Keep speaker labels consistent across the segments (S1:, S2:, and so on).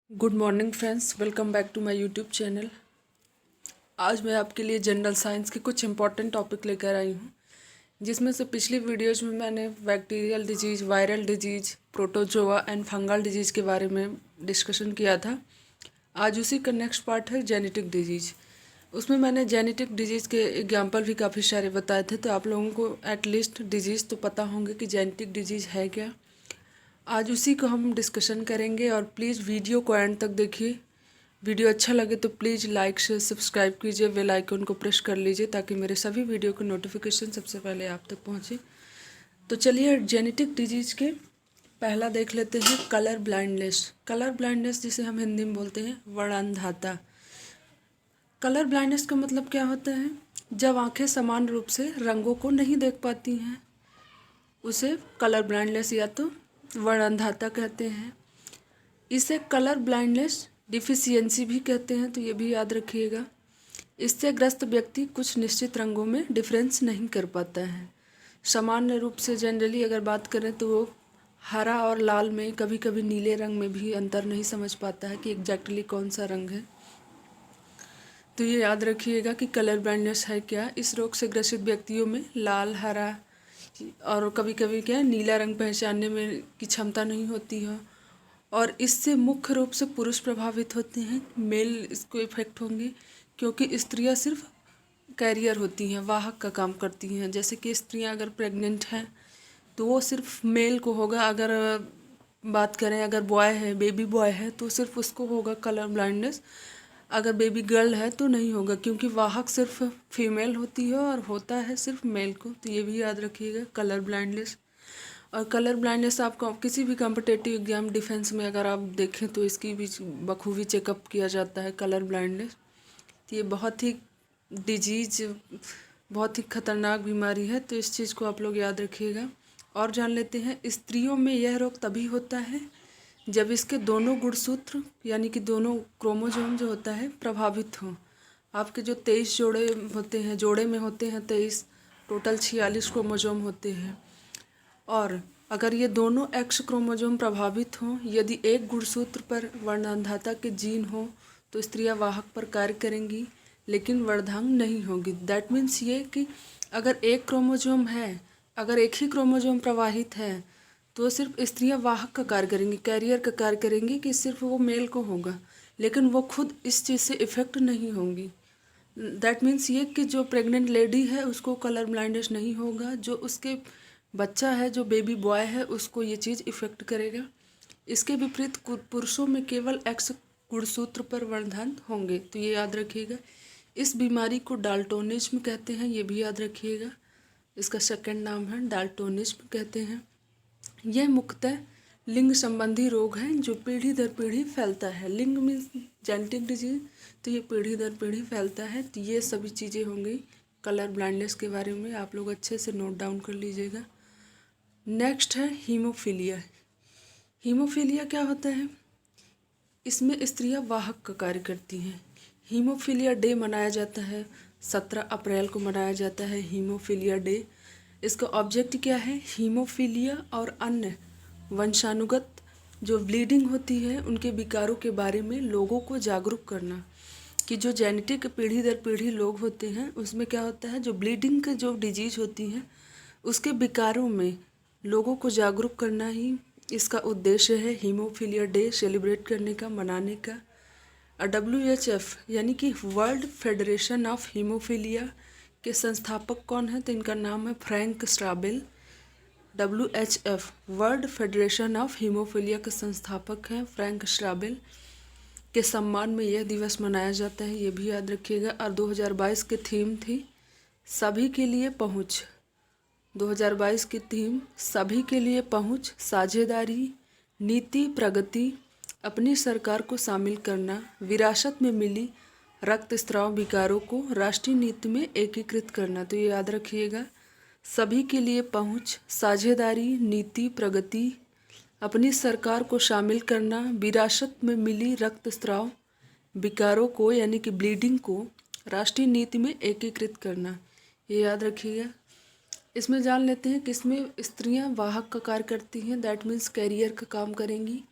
S1: Good morning friends, welcome back to my YouTube channel. आज मैं आपके लिए जनरल साइंस के कुछ इंपॉर्टेंट टॉपिक लेकर आई हूँ, जिसमें से पिछली वीडियोज में मैंने bacterial disease, viral disease, protozoa and fungal disease के बारे में डिस्कशन किया था। आज उसी का नेक्स्ट पार्ट है जेनेटिक डिजीज़। उसमें मैंने जेनेटिक डिजीज़ के एग्जाम्पल भी काफ़ी सारे बताए थे, तो आप लोगों को एटलीस्ट डिजीज़ तो पता होंगे कि जेनेटिक डिजीज़ है क्या। आज उसी को हम डिस्कशन करेंगे और प्लीज़ वीडियो को एंड तक देखिए। वीडियो अच्छा लगे तो प्लीज़ लाइक शेयर सब्सक्राइब कीजिए, बेल आइकन को प्रेस कर लीजिए ताकि मेरे सभी वीडियो की नोटिफिकेशन सबसे पहले आप तक पहुंचे। तो चलिए जेनेटिक डिजीज़ के पहला देख लेते हैं, कलर ब्लाइंडनेस। कलर ब्लाइंडनेस जिसे हम हिंदी में बोलते हैं वर्णअंधाता। कलर ब्लाइंडनेस का मतलब क्या होता है? जब आंखें समान रूप से रंगों को नहीं देख पाती हैं, उसे कलर ब्लाइंडनेस या तो वर्णअंधाता कहते हैं। इसे कलर ब्लाइंडनेस डिफिशियंसी भी कहते हैं, तो ये भी याद रखिएगा। इससे ग्रस्त व्यक्ति कुछ निश्चित रंगों में डिफरेंस नहीं कर पाता है। सामान्य रूप से जनरली अगर बात करें तो वो हरा और लाल में, कभी कभी नीले रंग में भी अंतर नहीं समझ पाता है कि एग्जैक्टली कौन सा रंग है। तो ये याद रखिएगा कि कलर ब्लाइंडनेस है क्या। इस रोग से ग्रसित व्यक्तियों में लाल, हरा और कभी कभी क्या नीला रंग पहचानने में की क्षमता नहीं होती है, और इससे मुख्य रूप से पुरुष प्रभावित होते हैं। मेल इसको इफेक्ट होंगे क्योंकि स्त्रियां सिर्फ कैरियर होती हैं, वाहक का काम करती हैं। जैसे कि स्त्रियां अगर प्रेग्नेंट हैं तो वो सिर्फ मेल को होगा। अगर बात करें अगर बॉय है, बेबी बॉय है, तो सिर्फ उसको होगा कलर ब्लाइंडनेस। अगर बेबी गर्ल है तो नहीं होगा, क्योंकि वाहक सिर्फ फीमेल होती है और होता है सिर्फ मेल को। तो ये भी याद रखिएगा कलर ब्लाइंडनेस। और कलर ब्लाइंडनेस आपको किसी भी कॉम्पिटेटिव एग्जाम, डिफेंस में अगर आप देखें तो इसकी भी बखूबी चेकअप किया जाता है कलर ब्लाइंडनेस। तो ये बहुत ही डिजीज, बहुत ही खतरनाक बीमारी है, तो इस चीज़ को आप लोग याद रखिएगा। और जान लेते हैं, स्त्रियों में यह रोग तभी होता है जब इसके दोनों गुणसूत्र यानी कि दोनों क्रोमोसोम जो होता है प्रभावित हों। आपके जो 23 जोड़े होते हैं, जोड़े में होते हैं 23, टोटल 46 क्रोमोसोम होते हैं। और अगर ये दोनों एक्स क्रोमोसोम प्रभावित हों, यदि एक गुणसूत्र पर वर्णांधाता के जीन हो तो स्त्रियां वाहक पर कार्य करेंगी लेकिन वर्धांग नहीं होगी। दैट मीन्स ये कि अगर एक क्रोमोसोम है, अगर एक ही क्रोमोसोम प्रवाहित है तो सिर्फ स्त्रियां वाहक का कार्य करेंगी, कैरियर का कार्य करेंगी, कि सिर्फ वो मेल को होगा, लेकिन वो खुद इस चीज़ से इफेक्ट नहीं होंगी। दैट मीन्स ये कि जो प्रेग्नेंट लेडी है उसको कलर ब्लाइंडनेस नहीं होगा, जो उसके बच्चा है, जो बेबी बॉय है, उसको ये चीज़ इफेक्ट करेगा। इसके विपरीत पुरुषों में केवल एक्स गुणसूत्र पर वर्णधान होंगे। तो ये याद रखिएगा। इस बीमारी को डाल्टोनिज्म कहते हैं, ये भी याद रखिएगा। इसका सेकंड नाम है डाल्टोनिज्म कहते हैं। यह मुख्यतः लिंग संबंधी रोग है जो पीढ़ी दर पीढ़ी फैलता है। लिंग मीन्स जेनेटिक डिजीज, तो ये पीढ़ी दर पीढ़ी फैलता है। तो ये सभी चीज़ें होंगी कलर ब्लाइंडनेस के बारे में, आप लोग अच्छे से नोट डाउन कर लीजिएगा। नेक्स्ट है हीमोफीलिया। हीमोफीलिया क्या होता है? इसमें स्त्रियां वाहक का कार्य करती हैं। हीमोफीलिया डे मनाया जाता है, 17 अप्रैल को मनाया जाता है हीमोफीलिया डे। इसका ऑब्जेक्ट क्या है? हीमोफीलिया और अन्य वंशानुगत जो ब्लीडिंग होती है उनके विकारों के बारे में लोगों को जागरूक करना। कि जो जेनेटिक पीढ़ी दर पीढ़ी लोग होते हैं उसमें क्या होता है, जो ब्लीडिंग के जो डिजीज होती है उसके विकारों में लोगों को जागरूक करना ही इसका उद्देश्य है, हीमोफीलिया डे सेलिब्रेट करने का, मनाने का। WHF यानी कि वर्ल्ड फेडरेशन ऑफ हीमोफीलिया के संस्थापक कौन है? तो इनका नाम है Frank Strobel. WHF World Federation of Haemophilia के संस्थापक हैं फ्रैंक स्ट्राबेल के सम्मान में यह दिवस मनाया जाता है, ये भी याद रखिएगा। और 2022 की थीम थी सभी के लिए पहुँच। 2022 की थीम सभी के लिए पहुँच, साझेदारी, नीति, प्रगति, अपनी सरकार को शामिल करना, विरासत में मिली रक्तस्राव विकारों को राष्ट्रीय नीति में एकीकृत करना। तो ये याद रखिएगा, सभी के लिए पहुँच, साझेदारी, नीति, प्रगति, अपनी सरकार को शामिल करना, विरासत में मिली रक्तस्राव विकारों को यानी कि ब्लीडिंग को राष्ट्रीय नीति में एकीकृत करना। ये याद रखिएगा। इसमें जान लेते हैं कि इसमें स्त्रियां वाहक का कार्य करती हैं, दैट मीन्स कैरियर का काम करेंगी।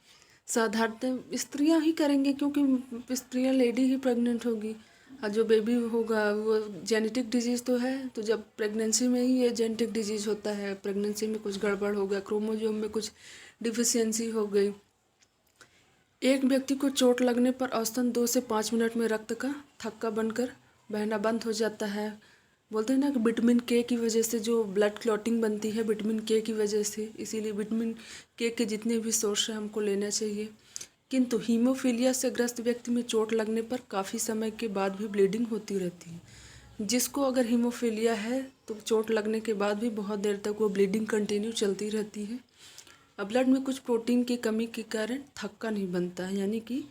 S1: साधारणतः स्त्रियां ही करेंगे, क्योंकि स्त्रियां लेडी ही प्रेग्नेंट होगी और जो बेबी होगा वो जेनेटिक डिजीज़ तो है। तो जब प्रेगनेंसी में ही ये जेनेटिक डिजीज़ होता है, प्रेगनेंसी में कुछ गड़बड़ हो गया, क्रोमोसोम में कुछ डिफिशियंसी हो गई, एक व्यक्ति को चोट लगने पर औसतन 2 से 5 मिनट में रक्त का थक्का बनकर बहना बंद हो जाता है। बोलते हैं ना कि विटामिन के की वजह से जो ब्लड क्लॉटिंग बनती है, विटामिन के की वजह से, इसीलिए विटामिन के जितने भी सोर्स हैं हमको लेना चाहिए। किंतु हीमोफीलिया से ग्रस्त व्यक्ति में चोट लगने पर काफ़ी समय के बाद भी ब्लीडिंग होती रहती है। जिसको अगर हीमोफीलिया है तो चोट लगने के बाद भी बहुत देर तक वो ब्लीडिंग कंटिन्यू चलती रहती है। अब ब्लड में कुछ प्रोटीन की कमी के कारण थक्का नहीं बनता है, यानी कि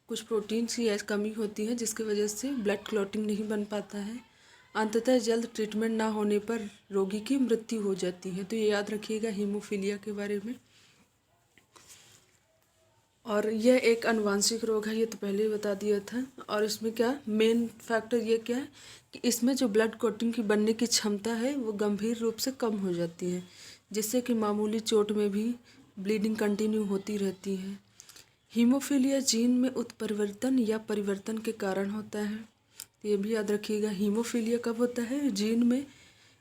S1: कुछ प्रोटीन की ऐसी कमी होती है जिसकी वजह से ब्लड क्लॉटिंग नहीं बन पाता है। अंततः जल्द ट्रीटमेंट ना होने पर रोगी की मृत्यु हो जाती है। तो ये याद रखिएगा हीमोफीलिया के बारे में। और यह एक आनुवांशिक रोग है, ये तो पहले ही बता दिया था। और इसमें क्या मेन फैक्टर ये क्या है कि इसमें जो ब्लड क्लॉटिंग की बनने की क्षमता है वो गंभीर रूप से कम हो जाती है, जिससे कि मामूली चोट में भी ब्लीडिंग कंटिन्यू होती रहती है। हीमोफीलिया जीन में उत्परिवर्तन या परिवर्तन के कारण होता है। तो ये भी याद रखिएगा, हीमोफीलिया कब होता है? जीन में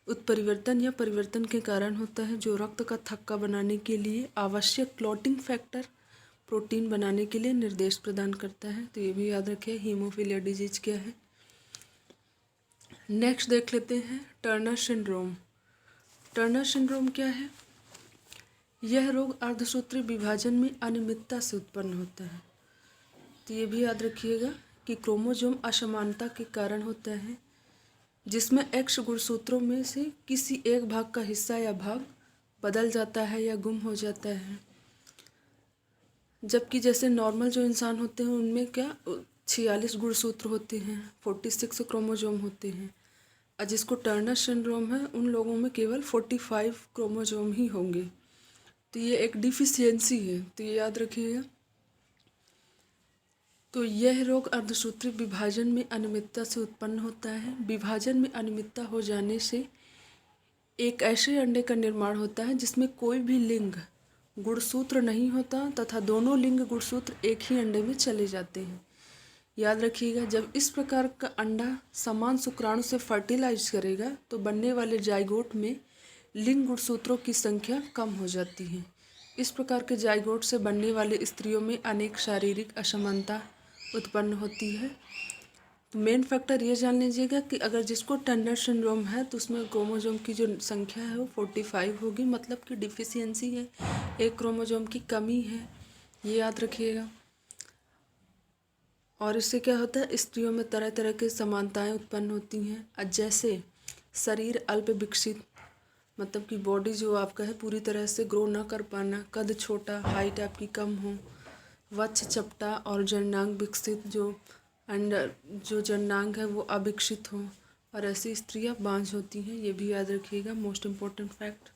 S1: उत्परिवर्तन या परिवर्तन के कारण होता है, जो रक्त का थक्का बनाने के लिए आवश्यक क्लॉटिंग फैक्टर प्रोटीन बनाने के लिए निर्देश प्रदान करता है। तो ये भी याद रखिए हीमोफीलिया डिजीज क्या है। नेक्स्ट देख लेते हैं टर्नर सिंड्रोम। टर्नर सिंड्रोम क्या है? यह रोग अर्धसूत्री विभाजन में अनियमितता से उत्पन्न होता है। तो ये भी याद रखिएगा कि क्रोमोसोम असमानता के कारण होता है, जिसमें एक्स गुणसूत्रों में से किसी एक भाग का हिस्सा या भाग बदल जाता है या गुम हो जाता है। जबकि जैसे नॉर्मल जो इंसान होते हैं उनमें क्या 46 गुणसूत्र होते हैं, 46 क्रोमोसोम होते हैं, और जिसको टर्नर सिंड्रोम है उन लोगों में केवल 45 क्रोमोसोम ही होंगे। तो ये एक डिफिशियंसी है, तो ये याद रखिएगा। तो यह रोग अर्धसूत्री विभाजन में अनियमितता से उत्पन्न होता है। विभाजन में अनियमितता हो जाने से एक ऐसे अंडे का निर्माण होता है जिसमें कोई भी लिंग गुणसूत्र नहीं होता तथा दोनों लिंग गुणसूत्र एक ही अंडे में चले जाते हैं। याद रखिएगा, जब इस प्रकार का अंडा समान शुक्राणु से फर्टिलाइज करेगा तो बनने वाले जाइगोट में लिंग गुणसूत्रों की संख्या कम हो जाती है। इस प्रकार के जाइगोट से बनने वाले स्त्रियों में अनेक शारीरिक असमानता उत्पन्न होती है। तो मेन फैक्टर ये जान लीजिएगा कि अगर जिसको टर्नर सिंड्रोम है तो उसमें क्रोमोसोम की जो संख्या है वो 45 होगी, मतलब कि डिफिशियंसी है, एक क्रोमोसोम की कमी है, ये याद रखिएगा। और इससे क्या होता है, स्त्रियों में तरह तरह की समानताएं उत्पन्न होती हैं, जैसे शरीर अल्प विकसित, मतलब कि बॉडी जो आपका है पूरी तरह से ग्रो ना कर पाना, कद छोटा, हाइट आपकी कम हो, वक्ष चपटा और जननांग विकसित, जो जननांग है वो अविकसित हो, और ऐसी स्त्रियां बांझ होती हैं, ये भी याद रखिएगा, मोस्ट इम्पोर्टेंट फैक्ट।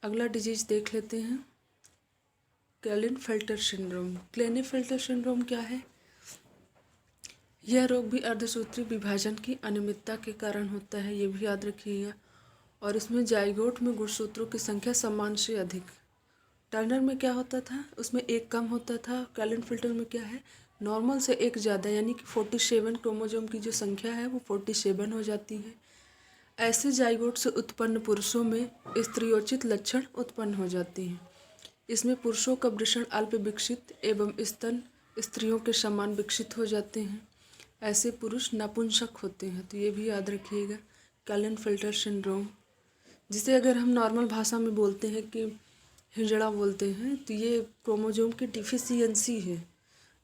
S1: अगला डिजीज देख लेते हैं क्लेनेफेल्टर सिंड्रोम। क्लेनेफेल्टर सिंड्रोम क्या है? यह रोग भी अर्धसूत्री विभाजन की अनियमितता के कारण होता है, ये भी याद रखिएगा। और इसमें जाइगोट में गुणसूत्रों की संख्या समान से अधिक। टर्नर में क्या होता था, उसमें एक कम होता था। क्लेनेफेल्टर में क्या है, नॉर्मल से एक ज़्यादा, यानी कि 47 क्रोमोसोम की जो संख्या है वो 47 हो जाती है। ऐसे जाइगोट से उत्पन्न पुरुषों में स्त्रियोचित लक्षण उत्पन्न हो जाते हैं। इसमें पुरुषों का वृषण अल्प विकसित एवं स्तन स्त्रियों के समान विकसित हो जाते हैं। ऐसे पुरुष नपुंसक होते हैं। तो ये भी याद रखिएगा, क्लेनेफेल्टर सिंड्रोम, जिसे अगर हम नॉर्मल भाषा में बोलते हैं कि हिजड़ा बोलते हैं, तो ये क्रोमोसोम की डिफिशियंसी है।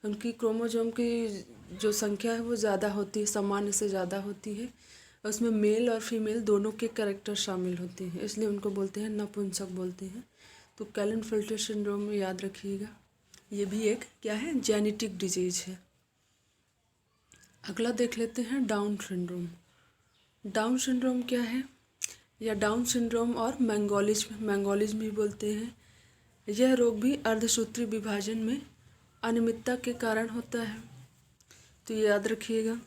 S1: उनकी क्रोमोसोम की जो संख्या है वो ज़्यादा होती है, सामान्य से ज़्यादा होती है। उसमें मेल और फीमेल दोनों के कैरेक्टर शामिल होते हैं, इसलिए उनको बोलते हैं नपुंसक बोलते हैं। तो क्लेनेफेल्टर सिंड्रोम में याद रखिएगा, ये भी एक क्या है, जेनेटिक डिजीज है। अगला देख लेते हैं डाउन सिंड्रोम। डाउन सिंड्रोम क्या है, या डाउन सिंड्रोम और मैंगोलिज्म भी बोलते हैं। यह रोग भी अर्धसूत्री विभाजन में अनियमितता के कारण होता है। तो ये याद रखिएगा,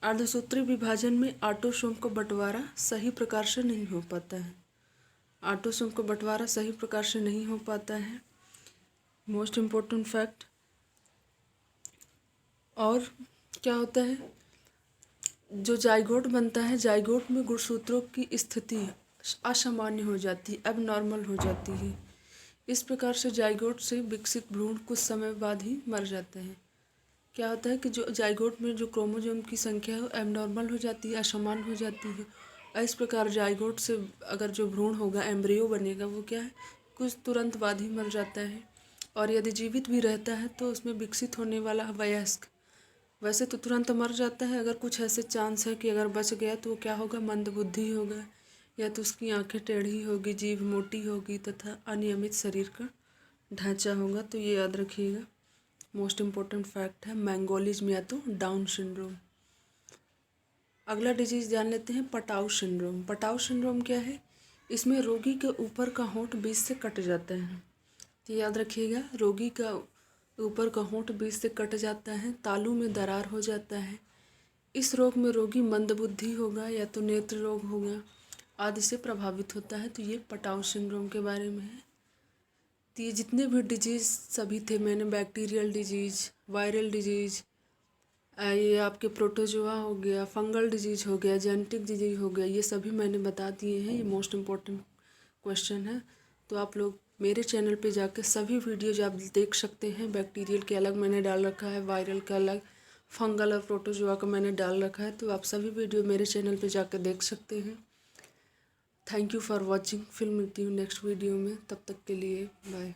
S1: अर्धसूत्री विभाजन में ऑटोसोम का बंटवारा सही प्रकार से नहीं हो पाता है। ऑटोसोम का बंटवारा सही प्रकार से नहीं हो पाता है। Most important fact. और क्या होता है, जो जाइगोट बनता है, जाइगोट में गुणसूत्रों की स्थिति असामान्य हो जाती है, अब नॉर्मल हो जाती है। इस प्रकार से जाइगोट से विकसित भ्रूण कुछ समय बाद ही मर जाते हैं। क्या होता है कि जो जाइगोट में जो क्रोमोसोम की संख्या है वो एबनॉर्मल हो जाती है, असमान हो जाती है। और इस प्रकार जाइगोट से अगर जो भ्रूण होगा, एम्ब्रियो बनेगा, वो क्या है, कुछ तुरंत बाद ही मर जाता है। और यदि जीवित भी रहता है तो उसमें विकसित होने वाला वयस्क वैसे तो तुरंत मर जाता है। अगर कुछ ऐसे चांस है कि अगर बच गया तो वो क्या होगा, मंदबुद्धि होगा, या तो उसकी आंखें टेढ़ी होगी, जीभ मोटी होगी तथा अनियमित शरीर का ढांचा होगा। तो ये याद रखिएगा, मोस्ट इम्पोर्टेंट फैक्ट है मैंगोलिज्म या तो डाउन सिंड्रोम। अगला डिजीज जान लेते हैं, पटाउ सिंड्रोम। पटाउ सिंड्रोम क्या है, इसमें रोगी के ऊपर का होंठ बीच से कट जाता है। तो याद रखिएगा, रोगी का ऊपर का होंठ बीच से कट जाता है, तालू में दरार हो जाता है। इस रोग में रोगी मंदबुद्धि होगा या तो नेत्र रोग होगा आदि से प्रभावित होता है। तो ये पटाउ सिंड्रोम के बारे में है। तो ये जितने भी डिजीज़ सभी थे, मैंने बैक्टीरियल डिजीज़, वायरल डिजीज़, ये आपके प्रोटोजोआ हो गया, फंगल डिजीज़ हो गया, जेनेटिक डिजीज़ हो गया, ये सभी मैंने बता दिए हैं। ये मोस्ट इम्पोर्टेंट क्वेश्चन है। तो आप लोग मेरे चैनल पे जाकर सभी वीडियोज आप देख सकते हैं। बैक्टीरियल के अलग मैंने डाल रखा है, वायरल का अलग, फंगल और प्रोटोजोआ का मैंने डाल रखा है। तो आप सभी वीडियो मेरे चैनल पे जाकर देख सकते हैं। Thank you for watching. फिर मिलती हूँ नेक्स्ट वीडियो में, तब तक के लिए बाय।